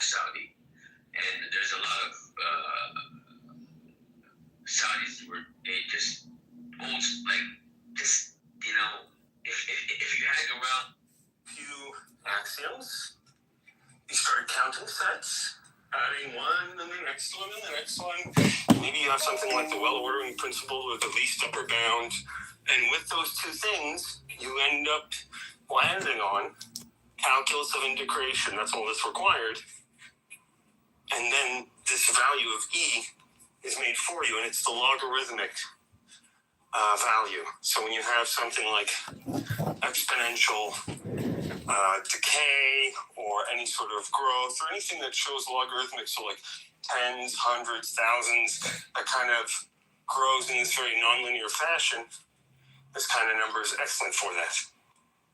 Saudi, and there's a lot of Saudis where they just old, like, just, if you hang around few axioms, you start counting sets, adding one, and the next one, and the next one. Maybe you have something like the well-ordering principle with the least upper bound, and with those two things, you end up landing on calculus of integration. That's all that's required. And then this value of E is made for you, and it's the logarithmic value. So when you have something like exponential decay or any sort of growth or anything that shows logarithmic, so like tens, hundreds, thousands, that kind of grows in this very nonlinear fashion, this kind of number is excellent for that.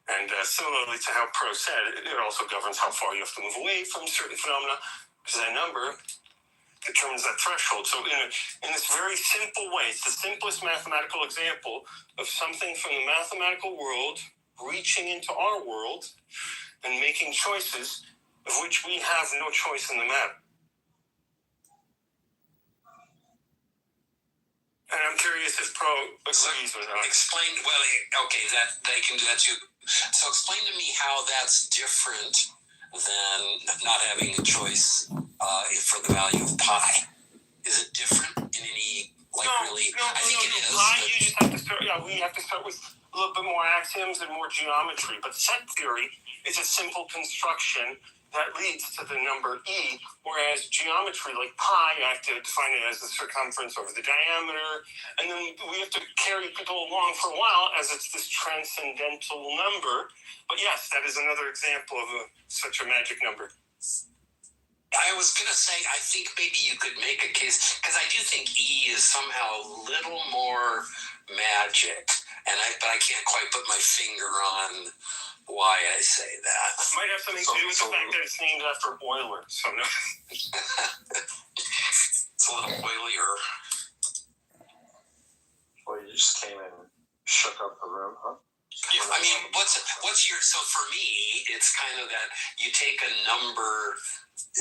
And similarly to how Pro said, it also governs how far you have to move away from certain phenomena, because that number determines that threshold. So in this very simple way, it's the simplest mathematical example of something from the mathematical world reaching into our world and making choices of which we have no choice in the matter. And I'm curious if Pro agrees with that. Explain, well, okay, that they can do that too. So explain to me how that's different than not having a choice for the value of pi. Is it different in any, really? I think it is. Pi, you just have to start, we have to start with a little bit more axioms and more geometry. But set theory is a simple construction that leads to the number E, whereas geometry, like pi, I have to define it as the circumference over the diameter, and then we have to carry people along for a while as it's this transcendental number. But yes, that is another example of such a magic number. I was going to say, I think maybe you could make a case, because I do think E is somehow a little more magic, but I can't quite put my finger on why I say that. It might have something to do with the fact that it's named after Euler. So no. It's a little oilier. Well, you just came and shook up the room, huh? Yeah, I mean, what's your? So for me, it's kind of that you take a number, e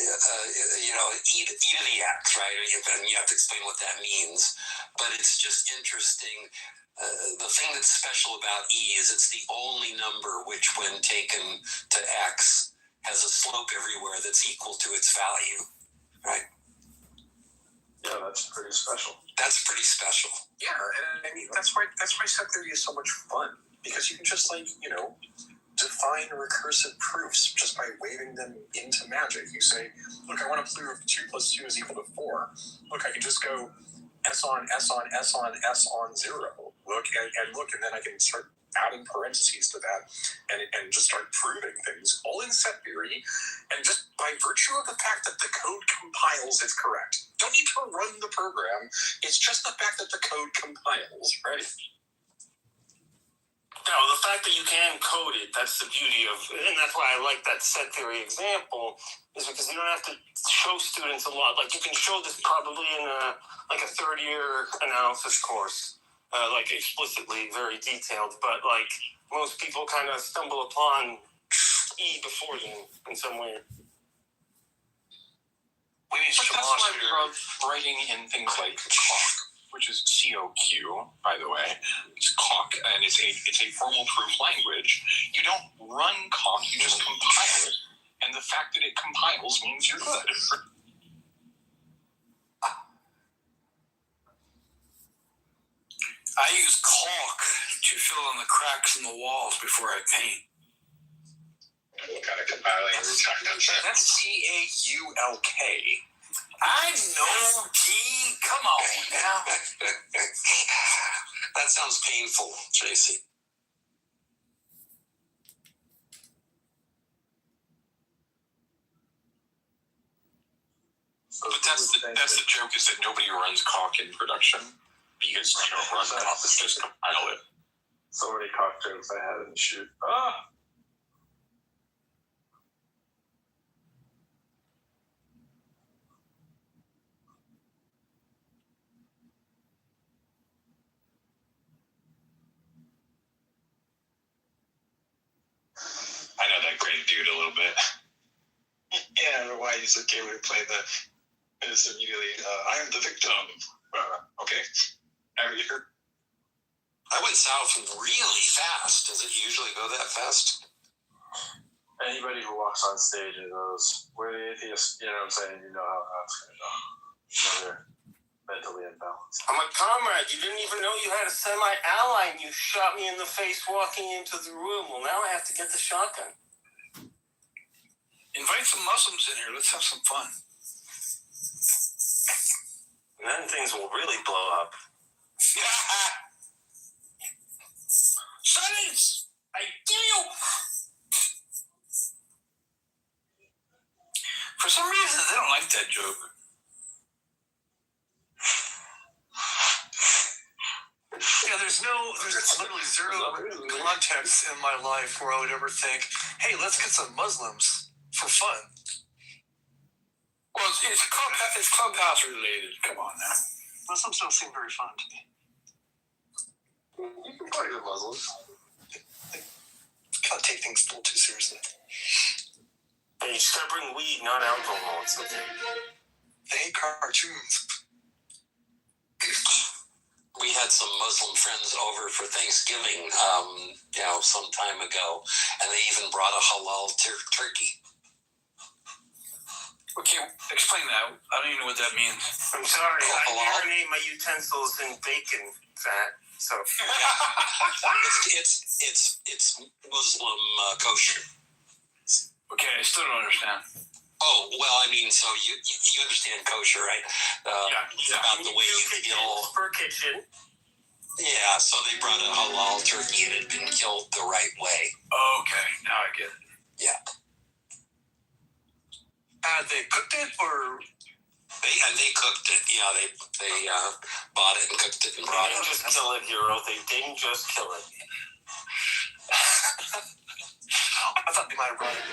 to the x, right? And you have to explain what that means. But it's just interesting. The thing that's special about E is it's the only number which, when taken to x, has a slope everywhere that's equal to its value, right? Yeah, that's pretty special. That's pretty special. Yeah, and I mean that's why set theory is so much fun, because you can just define recursive proofs just by waving them into magic. You say, look, I want to prove 2 + 2 is equal to 4. Look, I can just go S on S on S on S on 0. Look, and then I can start adding parentheses to that and just start proving things, all in set theory. And just by virtue of the fact that the code compiles, it's correct. Don't need to run the program. It's just the fact that the code compiles, right? No, the fact that you can code it, that's the beauty of, and that's why I like that set theory example, is because you don't have to show students a lot. Like, you can show this probably in a third-year analysis course, explicitly, very detailed, but, most people kind of stumble upon E before them in some way. But that's why we love writing in things like COQ, which is COQ, by the way. It's COQ, and it's a formal proof language. You don't run COQ, you just compile it. And the fact that it compiles means you're good. I use caulk to fill in the cracks in the walls before I paint. What kind of compiling are we talking about? That's CAULK. I know, T. Come on now. That sounds painful, JC. But that's the joke, is that nobody runs COQ in production, because you don't run COQ, it's just compile it. So many COQ jokes I had in the shoot. I know that great dude a little bit. Yeah, know why you said Kitover play the. And it's immediately, I am the victim. Okay. Every year. I went south really fast. Does it usually go that fast? Anybody who walks on stage and goes, "We're the atheists," you know what I'm saying? You know how that's going to go. You know they're mentally imbalanced. I'm a comrade. You didn't even know you had a semi-ally, and you shot me in the face walking into the room. Well, now I have to get the shotgun. Invite some Muslims in here. Let's have some fun. And then things will really blow up. Silence! I kill you! For some reason, they don't like that joke. Yeah, there's literally zero context in my life where I would ever think, hey, let's get some Muslims for fun. Well, it's clubhouse related. Come on now. Muslims don't seem very fun to me. You can party with Muslims. They kind of take things a little too seriously. Hey, you just gotta bring weed, not alcohol. It's okay. They hate cartoons. We had some Muslim friends over for Thanksgiving, some time ago, and they even brought a halal turkey. Okay, explain that. I don't even know what that means. I'm sorry, I Hello? marinate my utensils in bacon fat, so. It's Muslim kosher. Okay, I still don't understand. Oh, well, I mean, so you understand kosher, right? About the way you kill. For kitchen. Yeah, so they brought a halal turkey and it had been killed the right way. Okay, now I get it. Yeah. They cooked it, or They cooked it. Yeah, they bought it and cooked it and brought They it. didn't just kill it, Hero. They didn't just kill it. I thought they might have brought it.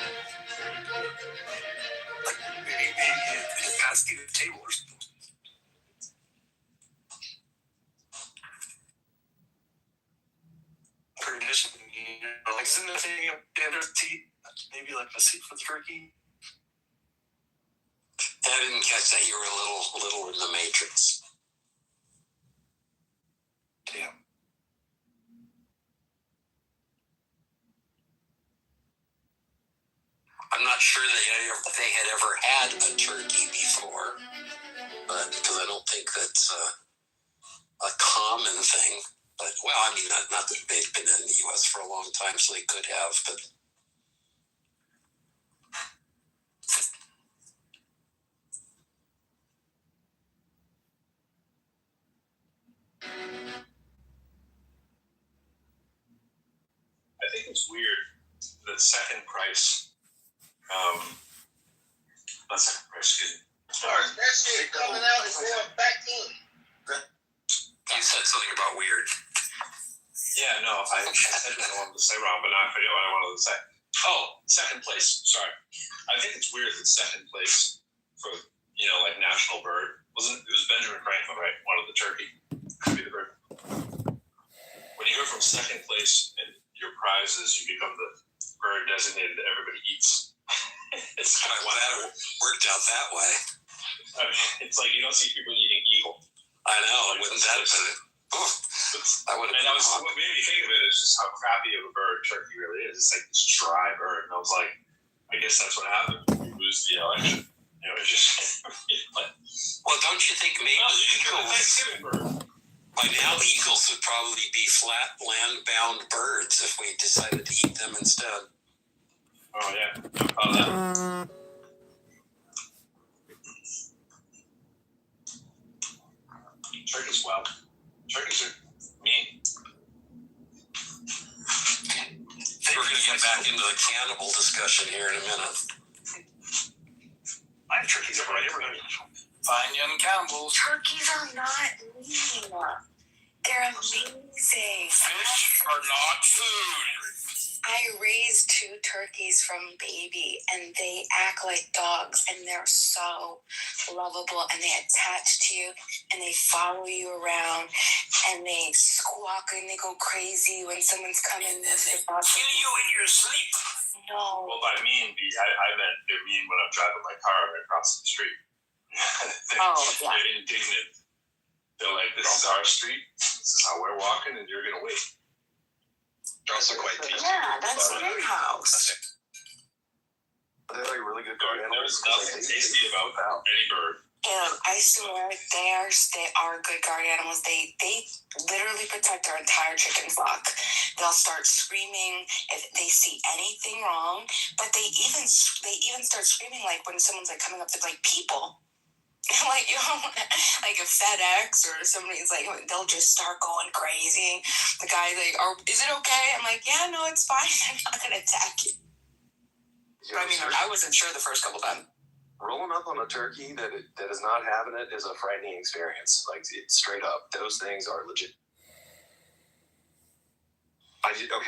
Like maybe it passed through the table or something. Tradition, like isn't there a thing of dinner tea? Maybe like a seat for the turkey. I didn't catch that. You were a little in the Matrix. Damn. I'm not sure they had ever had a turkey before, but because I don't think that's a common thing. But well, I mean, not that they've been in the U.S. for a long time, so they could have. But I think it's weird that second price, not second price, excuse me. That shit coming out is going back in. you said something about weird. Yeah, no, I said what I wanted to say wrong, but now I forget what I wanted to say. Oh, second place. Sorry. I think it's weird that second place for, like national bird it was Benjamin Franklin, right? Wanted the turkey. Could be the bird. When you go from second place and your prize is you become the bird designated that everybody eats. It's kind of Well, that worked out that way. I mean, it's like you don't see people eating eagle. I know. Wouldn't that have been? I would have been. What made me think of it is just how crappy of a bird turkey really is. It's like this dry bird, and I was like, I guess that's what happens when you lose the election. It's just. Well, don't you think maybe eagles? Thanksgiving bird. By now, eagles would probably be flat land-bound birds if we decided to eat them instead. Oh yeah, that. Turkeys, wow. Turkeys are mean. We're going to get back into the cannibal discussion here in a minute. I have turkeys over my neighborhood. Fine young cannibals. Turkeys are not mean. They're amazing. Fish are not food. I raised 2 turkeys from baby, and they act like dogs, and they're so lovable, and they attach to you, and they follow you around, and they squawk, and they go crazy when someone's coming. Kill you in your sleep. No. Well, by mean, I meant they're mean when I'm driving my car across the street. They're indignant. They're like, this is our street. This is how we're walking, and you're going to wait. They're also quite tasty. Yeah, that's your house. They're like really good guard animals. There's nothing tasty about any bird. And I swear they are good guard animals. They literally protect their entire chicken flock. They'll start screaming if they see anything wrong, but they even start screaming like when someone's like coming up to like people. Like, you know, like a FedEx or somebody's like, they'll just start going crazy. The guy's like, is it okay? I'm like, yeah, no, it's fine. I'm not going to attack you. But I mean, I wasn't sure the first couple times. Rolling up on a turkey that is not having it is a frightening experience. Like, it's straight up. Those things are legit.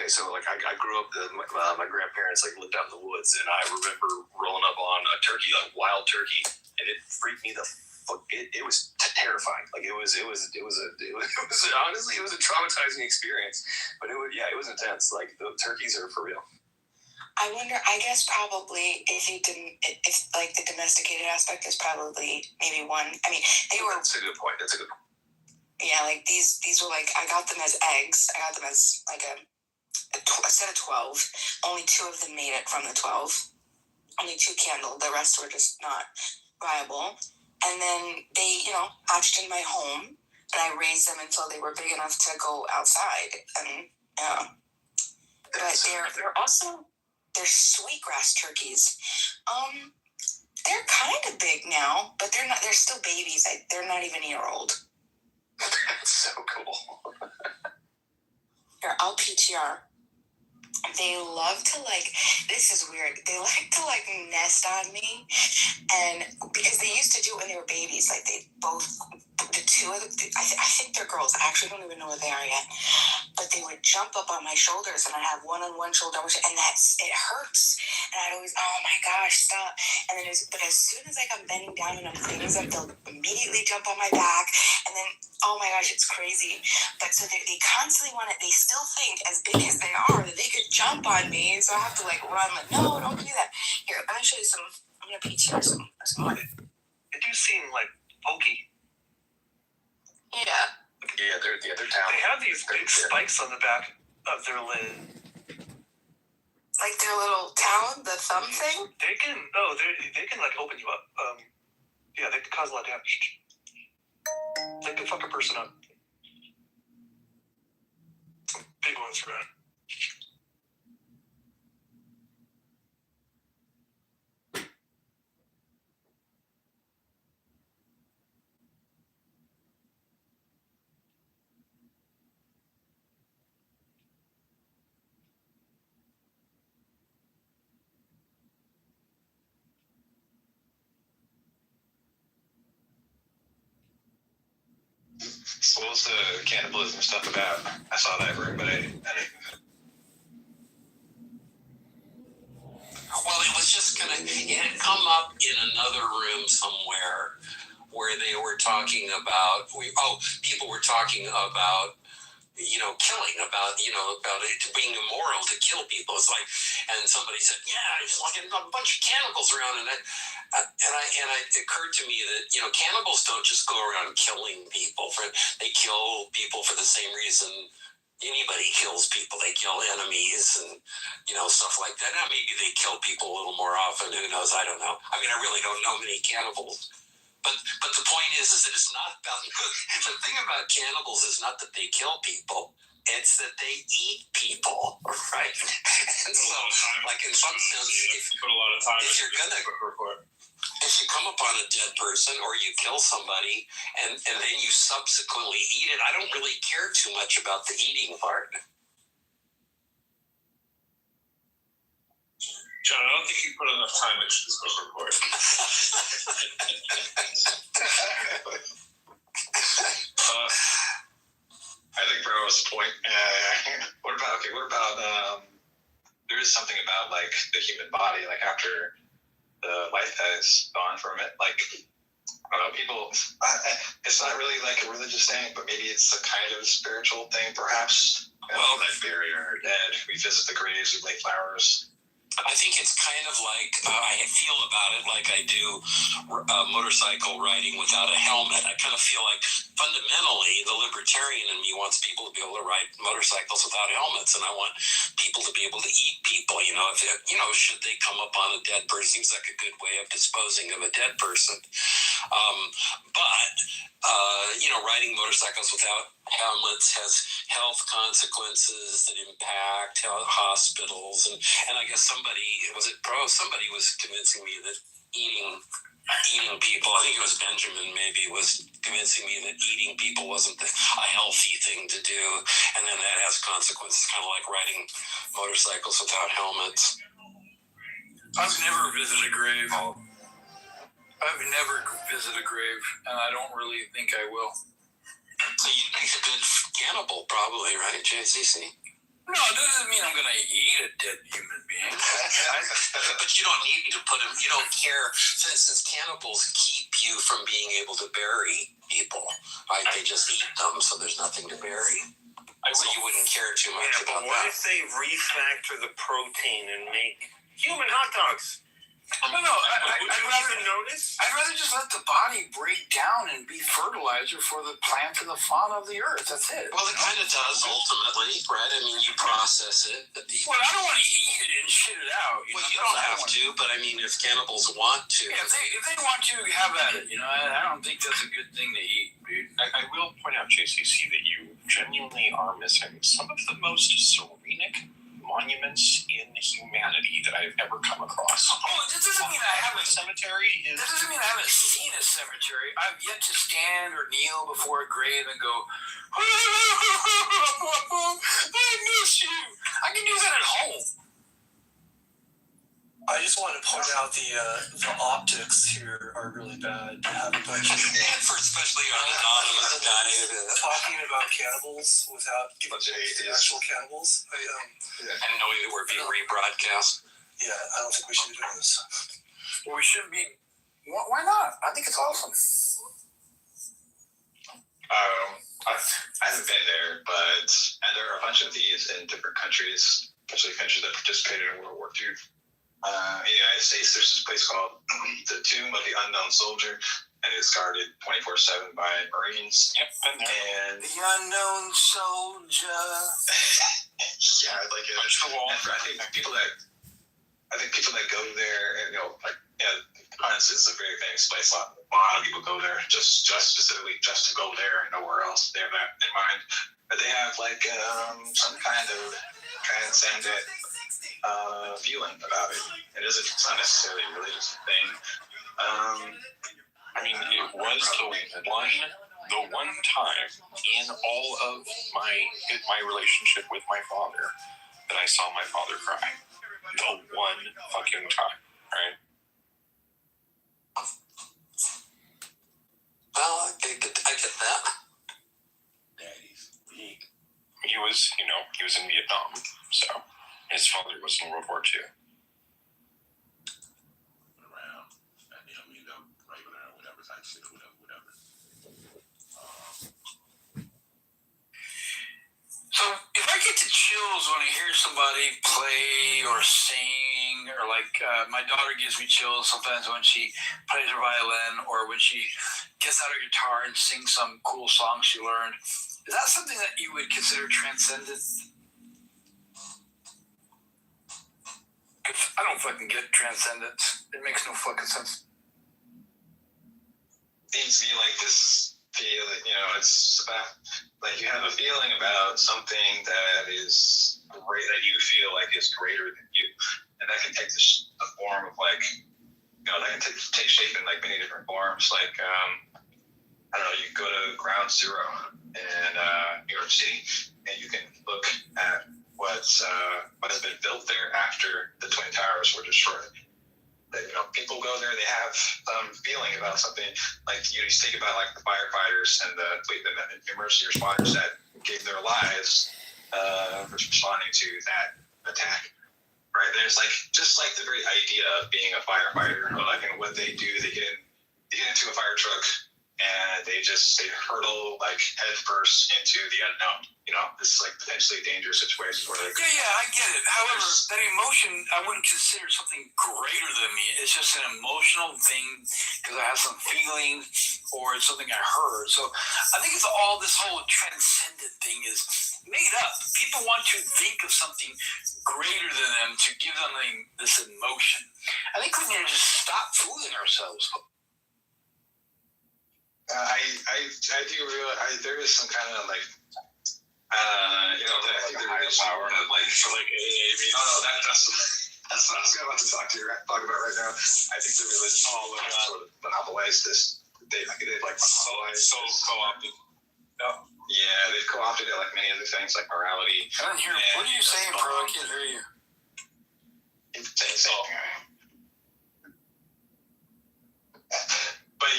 So like I grew up, my grandparents like lived out in the woods, and I remember rolling up on a turkey, like wild turkey, and it freaked me the fuck. It was terrifying. Like it was honestly it was a traumatizing experience, but it was intense. Like the turkeys are for real. I wonder, I guess probably if like the domesticated aspect is probably maybe one. I mean, That's a good point. Yeah, like these were like, I got them as eggs. I got them as like a set of 12. Only 2 of them made it from the 12. Only 2 candled. The rest were just not viable. And then they, hatched in my home, and I raised them until they were big enough to go outside. And but they're sweetgrass turkeys. They're kind of big now, but they're not. They're still babies. They're not even a year old. That's so cool. Here, I'll PTR. They love to this is weird. They like to nest on me, and because they used to do it when they were babies, like they both, the 2 of them, I think they're girls. I actually don't even know where they are yet, but they would jump up on my shoulders, and I'd have one on one shoulder, and it hurts, and I'd always, oh my gosh, stop, and then but as soon as I'm bending down and I'm cleaning up, they'll immediately jump on my back, and then, oh my gosh, it's crazy. But so they constantly want it. They still think, as big as they are, that they could jump on me. So I have to run. Like, no, don't do that. Here, let me show you some. I'm gonna PTR some more. They do seem like pokey. Yeah. Yeah, they're talented. They have these big spikes on the back of their lid. Like their little talon, the thumb thing. They can open you up. Yeah, they can cause a lot of damage. They can fuck a person up. Some big ones for that. So what was the cannibalism stuff about? I saw that room, but I didn't. Well, it was just it had come up in another room somewhere where they were talking about, people were talking about, killing, about it being immoral to kill people. It's like, and somebody said, yeah, just like a bunch of cannibals around, and it occurred to me that, cannibals don't just go around killing people. They kill people for the same reason anybody kills people. They kill enemies and, stuff like that. Now, maybe they kill people a little more often. Who knows? I don't know. I mean, I really don't know many cannibals. But the point is that it's not about, the thing about cannibals is not that they kill people. It's that they eat people, right? And so, like in some sense, if you come upon a dead person or you kill somebody and then you subsequently eat it, I don't really care too much about the eating part. John, I don't think you put enough time into this book report. I think Bro has a point. What about there is something about the human body, after the life has gone from it, I don't know, people, it's not really a religious thing, but maybe it's a kind of spiritual thing, perhaps. Well, that bury our dead, we visit the graves, we lay flowers. I think it's kind of like I feel about it like I do motorcycle riding without a helmet. I kind of feel like fundamentally the libertarian in me wants people to be able to ride motorcycles without helmets, and I want people to be able to eat people. Should they come upon a dead person, seems like a good way of disposing of a dead person. But riding motorcycles without helmets has health consequences that impact hospitals, and I guess somebody was convincing me that eating people, I think it was Benjamin maybe, was convincing me that eating people wasn't a healthy thing to do, and then that has consequences, kind of like riding motorcycles without helmets. I've never visited a grave. And I don't really think I will. So you'd make a good cannibal, probably, right, JCC? No, it doesn't mean I'm going to eat a dead human being. But you don't need to put them, you don't care. For instance, cannibals keep you from being able to bury people, right? They just eat them, so there's nothing to bury. So you wouldn't care too much about that. What if they refactor the protein and make human hot dogs? No, I'd rather just let the body break down and be fertilizer for the plants and the fauna of the earth. That's it. Well, it kind of does ultimately, right? I mean, you process it. Well, I don't want to eat it and shit it out. You don't have to, but I mean, if cannibals want to. Yeah, if they want to, have at it. I don't think that's a good thing to eat, dude. I will point out, JCC, that you genuinely are missing some of the most serenic monuments in humanity that I've ever come across. Oh, this doesn't mean I haven't. Cemetery is. That doesn't mean I haven't seen a cemetery. I've yet to stand or kneel before a grave and go, I miss you. I can do that at home. I just want to point out the optics here are really bad. To have a bunch of especially on anonymous guy talking about cannibals without giving the actual cannibals. and knowing that we're being rebroadcast. Yeah, I don't think we should be doing this. Well, we shouldn't be. Why not? I think it's awesome. I haven't been there, and there are a bunch of these in different countries, especially countries that participated in World War II. In the United States, there's this place called the Tomb of the Unknown Soldier, and it's guarded 24/7 by Marines. Yep, been there. And The unknown soldier. yeah, like I think people that go there, and honestly, it's a very famous place. A lot of people go there just specifically just to go there and nowhere else. They have that in mind, but they have like some kind of transcendent feeling about it. It's not necessarily a religious thing. I mean, it was the one time in all of my relationship with my father that I saw my father cry. The one fucking time, right? Well, I get that. He was in Vietnam, so his father was in World War II. So if I get the chills when I hear somebody play or sing, or like my daughter gives me chills sometimes when she plays her violin, or when she gets out her guitar and sings some cool song she learned, is that something that you would consider transcendent? I don't fucking get transcendence. It makes no fucking sense. Seems to me like this feeling, it's about like you have a feeling about something that is great, that you feel like is greater than you, and that can take the form of like, that can take shape in like many different forms. Like I don't know, you go to Ground Zero in New York City, and you can look at what has been built there after the Twin Towers were destroyed. People go there, they have feeling about something. Like you think about like the firefighters and the emergency responders that gave their lives responding to that attack. Right? There's like just like the very idea of being a firefighter, like and what they do. They get into a fire truck, and they hurtle like head first into the unknown. You know, this is like potentially dangerous situations where they. Yeah, I get it. However, that emotion, I wouldn't consider something greater than me. It's just an emotional thing because I have some feelings or it's something I heard. So I think it's all this whole transcendent thing is made up. People want to think of something greater than them to give them this emotion. I think we need to just stop fooling ourselves. I do realize there is some kind of like. I think there is power like for like AA. That's what I was about to talk about right now. I think the religion sort of monopolized this. They've monopolized. So co-opted. No. Yeah, they've co-opted it like many other things like morality. I don't hear. What are you saying, bro? I can't hear you. But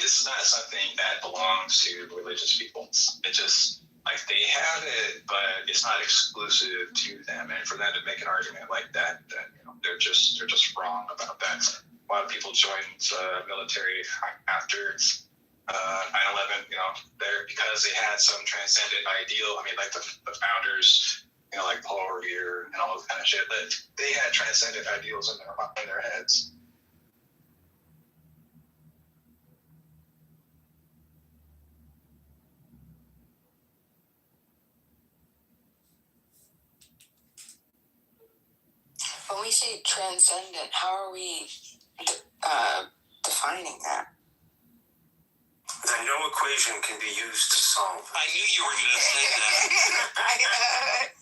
this is not something that belongs to religious people. It just like they have it, but it's not exclusive to them. And for them to make an argument like that, they're just wrong about that. A lot of people joined the military after 9/11. They're because they had some transcendent ideal. I mean, like the founders, like Paul Revere and all this kind of shit. That they had transcendent ideals in their heads. When we say transcendent, how are we defining that? That no equation can be used to solve. I knew you were going to say that.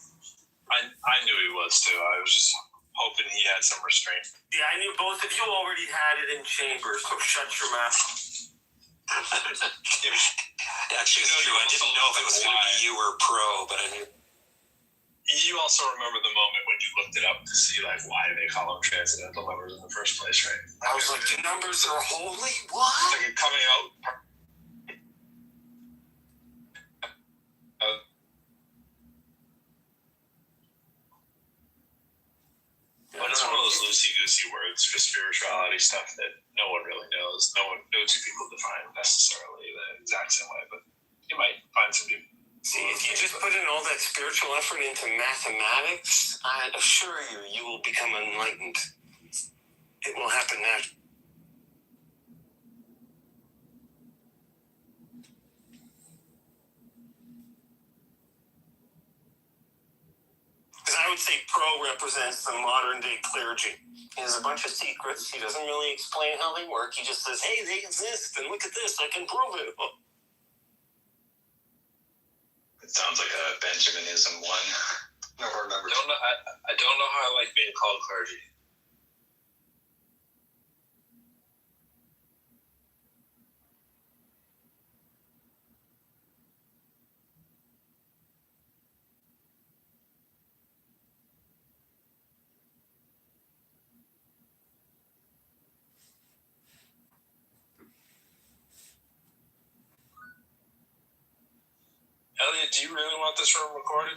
I knew he was too. I was just hoping he had some restraint. Yeah, I knew both of you already had it in chambers, so shut your mouth. Actually, it's true. I didn't know if it was going to be you or Pro, but I knew. You also remember the moment when you looked it up to see like why they call them transcendental numbers in the first place, right? I was like, the numbers are holy? What? Like coming out. But it's one of those loosey-goosey words for spirituality stuff that no one really knows. No two people define necessarily the exact same way, but you might find some people. See, if you just put in all that spiritual effort into mathematics, I assure you will become enlightened. It will happen naturally. Because I would say Pro represents the modern day clergy. He has a bunch of secrets. He doesn't really explain how they work. He just says, hey, they exist, and look at this, I can prove it. It sounds like a Benjaminism one. Never remember. I don't know how I like being called clergy. Elliot, do you really want this room recorded?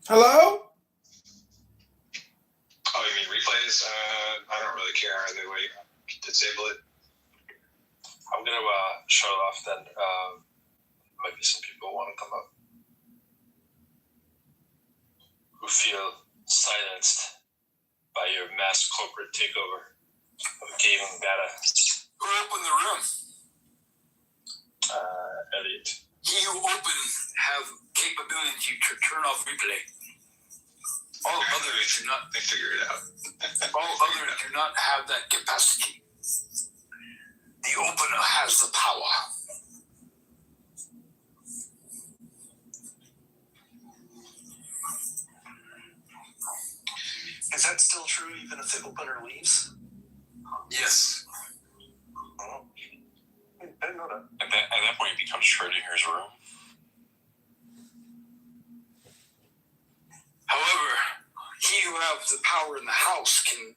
Hello? Oh, you mean replays? I don't really care either way. Disable it. I'm going to shut it off then. Might be some people who want to come up who feel silenced by your mass corporate takeover of gaming data. Who opened the room? Elliot. He who opened have capability to turn off replay. All others do not. They figure it out. All others do not have that capacity. The opener has the power. Is that still true even if the opener leaves? Yes. Oh. I didn't know that. At that point, it becomes Schrodinger's room. However, he who has the power in the house can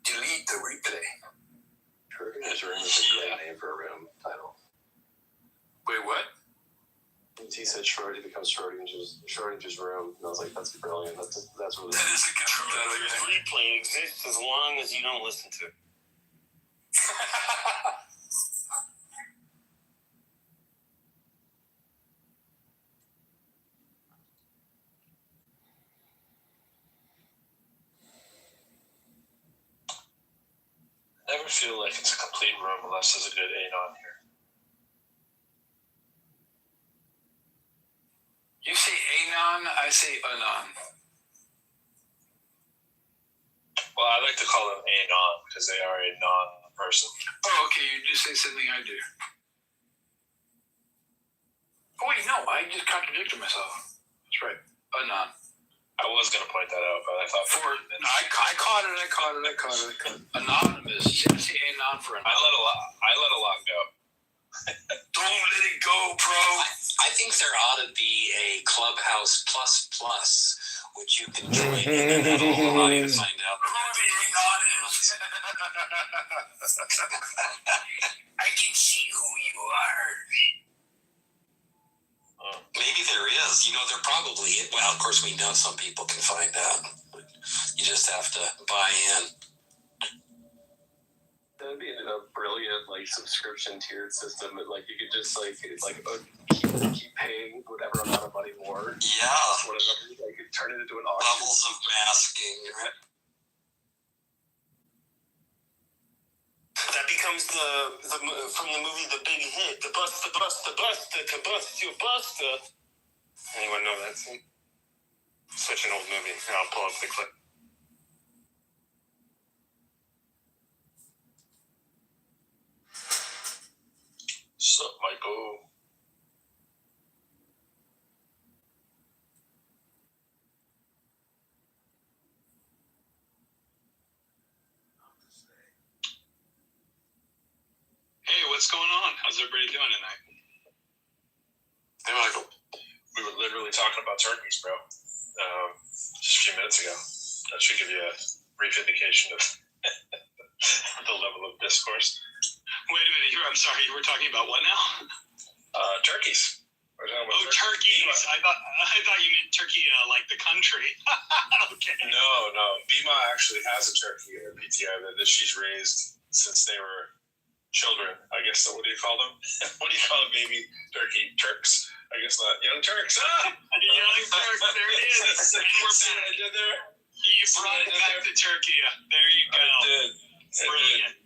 delete the replay. Schrodinger's room is a great name for a room title. Wait, what? He said Schrodinger becomes Schrodinger's room. And I was like, that's brilliant. That's really. That is a good The replay exists as long as you don't listen to it. never feel like it's a complete room unless there's a good anon here. You say anon, I say anon. Well, I like to call them anon because they are a non-person. Oh, okay, you just say something I do. Oh, wait, no, I just contradicted myself. That's right, anon. I was going to point that out, but I thought... I caught it. Anonymous. I say anon for I let a lot go. Don't let it go, bro. I think there ought to be a Clubhouse Plus, which you can join, and then that'll allow you to find out Who the anon is. I can see who you are. Maybe there is. There probably... Well, of course, we know some people can find out. But you just have to buy in. That would be a brilliant subscription tiered system. That you could just keep paying whatever amount of money more. Yeah. Whatever, you could turn it into an auction. Levels of masking. Right? That becomes the from the movie The Big Hit. The Buster, to bust your buster. Anyone know that scene? Such an old movie. I'll pull up the clip. Sup, Michael? Hey, what's going on? How's everybody doing tonight? Hey, Michael. We were literally talking about turkeys, bro. Just a few minutes ago. That should give you a brief indication of the level of discourse. Wait a minute. I'm sorry. You were talking about what now? Turkeys. We're talking about turkeys. I thought you meant Turkey, like the country. Okay. No. Bima actually has a turkey in her PTR that she's raised since they were children. I guess. What do you call them? What do you call a baby turkey? Turks? I guess not. Young Turks. Young Turks. There it is. And we're back. I did there. You brought it back to Turkey. There you go. I did. Brilliant.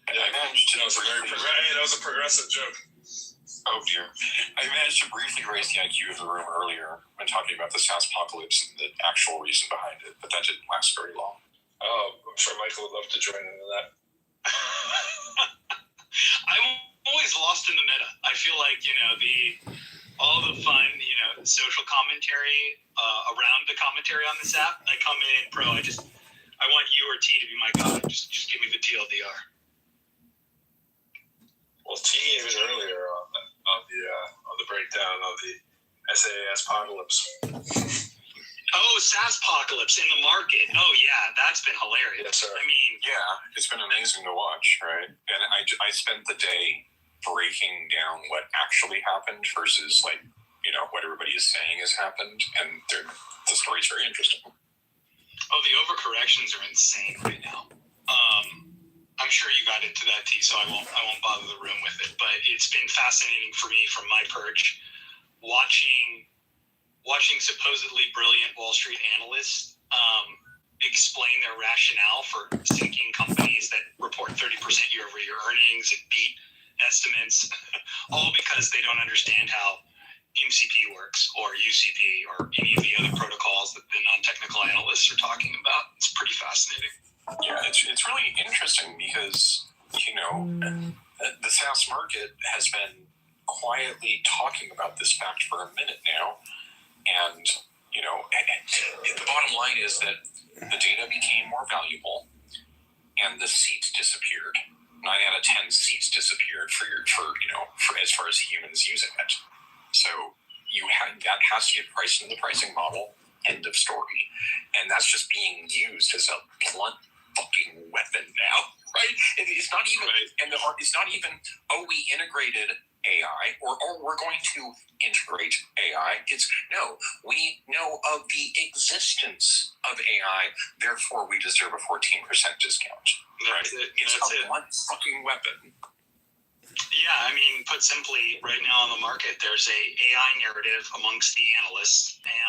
I managed to. That was a progressive joke. Oh dear. I managed to briefly raise the IQ of the room earlier when talking about the SaaSpocalypse and the actual reason behind it, but that didn't last very long. Oh, I'm sure Michael would love to join into that. I'm always lost in the meta. I feel like, all the fun, social commentary around the commentary on this app. I come in, bro, I want you or T to be my god. Just give me the TLDR. Well, T gave it earlier on the breakdown of the SaaSpocalypse. Oh, SaaSpocalypse in the market. Oh, yeah, that's been hilarious. Yes, sir. I mean... Yeah, it's been amazing to watch, right? And I spent the day breaking down what actually happened versus, what everybody is saying has happened, and the story's very interesting. Oh, the overcorrections are insane right now. I'm sure you got into that, T, so I won't bother the room with it. But it's been fascinating for me from my perch, watching supposedly brilliant Wall Street analysts explain their rationale for sinking companies that report 30% year-over-year earnings and beat estimates, all because they don't understand how MCP works or UCP or any of the other protocols that the non-technical analysts are talking about. It's pretty fascinating. Yeah, it's really interesting because, the SaaS market has been quietly talking about this fact for a minute now. And, the bottom line is that the data became more valuable and the seats disappeared. 9 out of 10 seats disappeared for as far as humans using it. So that has to get priced in the pricing model. End of story. And that's just being used as a blunt fucking weapon now, right? It's not even, and it's not even, we integrated AI or we're going to integrate AI. It's no, we know of the existence of AI, therefore we deserve a 14% discount. Right? It's a blunt fucking weapon. Yeah, I mean, put simply, right now on the market, there's a AI narrative amongst the analysts, and